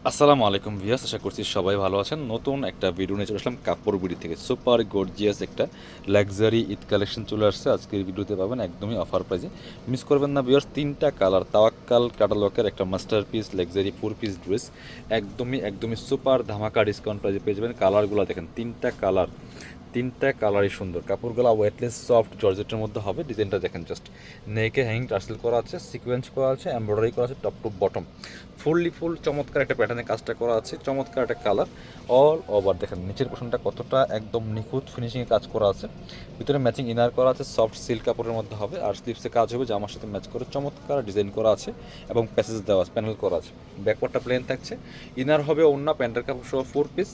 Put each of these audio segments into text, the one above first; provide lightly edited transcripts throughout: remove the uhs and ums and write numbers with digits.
আসসালামু আলাইকুম ভিউয়ার্স, আশা করছি সবাই ভালো আছেন। নতুন একটা ভিডিও নিয়ে চলে আসলাম কাপড় বিডি থেকে। সুপার গর্জিয়াস একটা লাক্সারি ঈদ কালেকশন চলে আসছে। আজকের ভিডিওতে পাবেন একদমই অফার প্রাইসে। মিস করবেন না ভিউয়ার্স, তিনটা কালার তাওয়াক্কাল ক্যাটালগের একটা মাস্টারপিস লাক্সারি 4 পিস ড্রেস। একদমই সুপার ধামাকা ডিসকাউন্ট প্রাইসে পেয়ে যাবেন। কালারগুলো দেখেন, তিনটা কালারই সুন্দর। কাপড়গুলো ওয়েটলেস সফট জর্জেটের মধ্যে হবে। ডিজাইনটা দেখেন জাস্ট, নেকে হ্যাঙ্গিং টার্সেল করা আছে, সিকোয়েন্স করা আছে, এমব্রয়ডারি করা আছে টপ টু বটম। ফুল চমৎকার একটা প্যাটার্নের কাজটা করা আছে, চমৎকার একটা কালার। অল ওভার দেখেন নিচের পোর্শনটা কতটা একদম নিখুঁত ফিনিশিংয়ে কাজ করা আছে। ভিতরে ম্যাচিং ইনার করা আছে, সফট সিল্ক কাপড়ের মধ্যে হবে। আর স্লিপসে কাজ হবে জামার সাথে ম্যাচ করে, চমৎকার ডিজাইন করা আছে এবং প্যাসেজ দেওয়া আছে, প্যানেল করা আছে। ব্যাকপার্টটা প্লেন থাকছে, ইনার হবে অন্য প্যান্টের কাপড় সহ 4 পিস।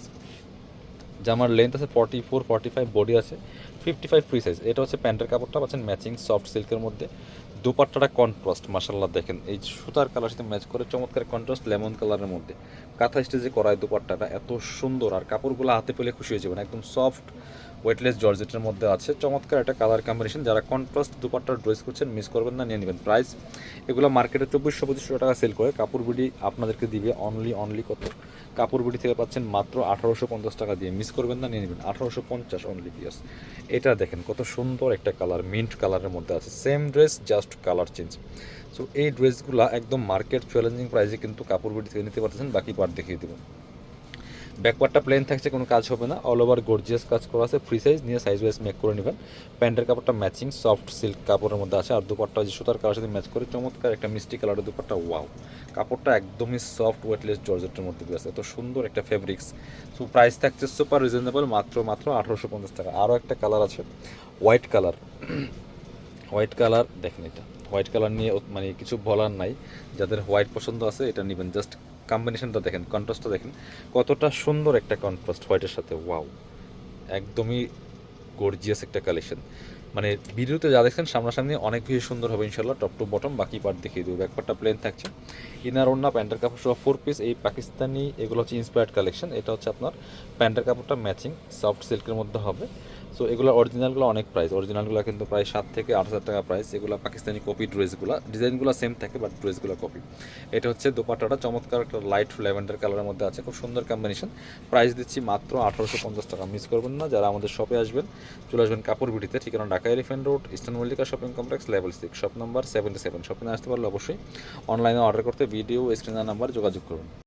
জামার লেন্থ আছে 44-45, বডি আছে 55 ফ্রি সাইজ। এটা হচ্ছে প্যান্টের কাপড়টা পাচ্ছেন ম্যাচিং সফট সিল্কের মধ্যে। দুপাট্টাটা কন্ট্রাস্ট, মাশাল্লাহ দেখেন এই সুতার কালার সাথে ম্যাচ করে চমৎকার কন্ট্রাস্ট লেমন কালারের মধ্যে কাঁথা স্টেজে করায় দুপাট্টাটা এত সুন্দর। আর কাপড়গুলো হাতে পেলে খুশি হয়ে যাবেন, একদম সফট ওয়েটলেস জর্জেটের মধ্যে আছে। চমৎকার একটা কালার কম্বিনেশন। যারা কন্ট্রাস্ট দুপাট্টার ড্রেস করছেন মিস করবেন না, নিয়ে নেবেন। প্রাইস এগুলো মার্কেটে 2400-2500 টাকা সেল করে, কাপড় বিডি আপনাদেরকে দিবে অনলি কত, কাপড় বিডি থেকে পাচ্ছেন মাত্র 1850 টাকা দিয়ে। মিস করবেন না, নিয়ে নেবেন 1850 অনলি পিয়াস। এটা দেখেন কত সুন্দর একটা কালার, মিন্ট কালারের মধ্যে আছে। Same dress, just colour change. So এই ড্রেসগুলো একদম মার্কেট চ্যালেঞ্জিং প্রাইসে কিন্তু কাপড় বিডি থেকে নিতে পারতেছেন। বাকি পার্ট দেখিয়ে দেবো। ব্যাকপার্টটা প্লেন থাকছে, কোনো কাজ হবে না। অল ওভার গর্জিয়াস কাজ করা আছে, ফ্রি সাইজ নিয়ে সাইজ ওয়াইজ মেক করে নেবেন। প্যান্টের কাপড়টা ম্যাচিং সফট সিল্ক কাপড়ের মধ্যে আছে। আর দুপাট্টা যে সুতার কালার সাথে ম্যাচ করে চমৎকার একটা মিষ্টি কালারের দুপাট্টা। ওয়াও, কাপড়টা একদমই সফট ওয়েটলেস জর্জেটের মধ্যে আছে, এত সুন্দর একটা ফেব্রিক্স। সো প্রাইস থাকছে সুপার রিজনেবল, মাত্র 1850 টাকা। আরও একটা কালার আছে, হোয়াইট কালার। হোয়াইট কালার দেখেন, এটা হোয়াইট কালার নিয়ে মানে কিছু বলার নাই। যাদের হোয়াইট পছন্দ আছে এটা নেবেন। জাস্ট কম্বিনেশনটা দেখেন, কন্ট্রাস্টটা দেখেন কতটা সুন্দর একটা কন্ট্রাস্ট হোয়াইটের সাথে। ওয়াও, একদমই গর্জিয়াস একটা কালেকশন। মানে ভিডিওতে যা দেখছেন সামনাসামনি অনেক বেশি সুন্দর হবে ইনশাল্লাহ। টপ টু বটম বাকি পার্ট দেখিয়ে দেবো। ব্যাকপার্টটা প্লেন থাকছে, ইনার ওড়না প্যান্টের কাপড় সহ 4 পিস। এই পাকিস্তানি এগুলো হচ্ছে ইন্সপায়ার্ড কালেকশন। এটা হচ্ছে আপনার প্যান্টের কাপড়টা ম্যাচিং সফট সিল্কের মধ্যে হবে। সো এগুলো অরিজিনালগুলো অনেক প্রাইস, অরিজিনালগুলো কিন্তু প্রায় 7 থেকে 8 হাজার টাকা প্রাইস। এগুলো পাকিস্তানি কপি ড্রেসগুলো, ডিজাইনগুলো সেম থাকে বাট ড্রেসগুলো কপি। এটা হচ্ছে দোপাট্টাটা চমৎকার একটা লাইট ল্যাভেন্ডার কালারের মধ্যে আছে, খুব সুন্দর কম্বিনেশন। প্রাইস দিচ্ছি মাত্র 1850 টাকা। মিস করবেন না, যারা আমাদের শপে আসবেন চলে আসবেন কাপড় বিটিতে। ঠিকানা Dhaka elephant road, eastern Mallika shopping complex, level 6, shop number 77। শপিংয়ে আসতে পারলে অবশ্যই অনলাইনে অর্ডার করতে ভিডিও স্ক্রিনার নাম্বার যোগাযোগ করুন।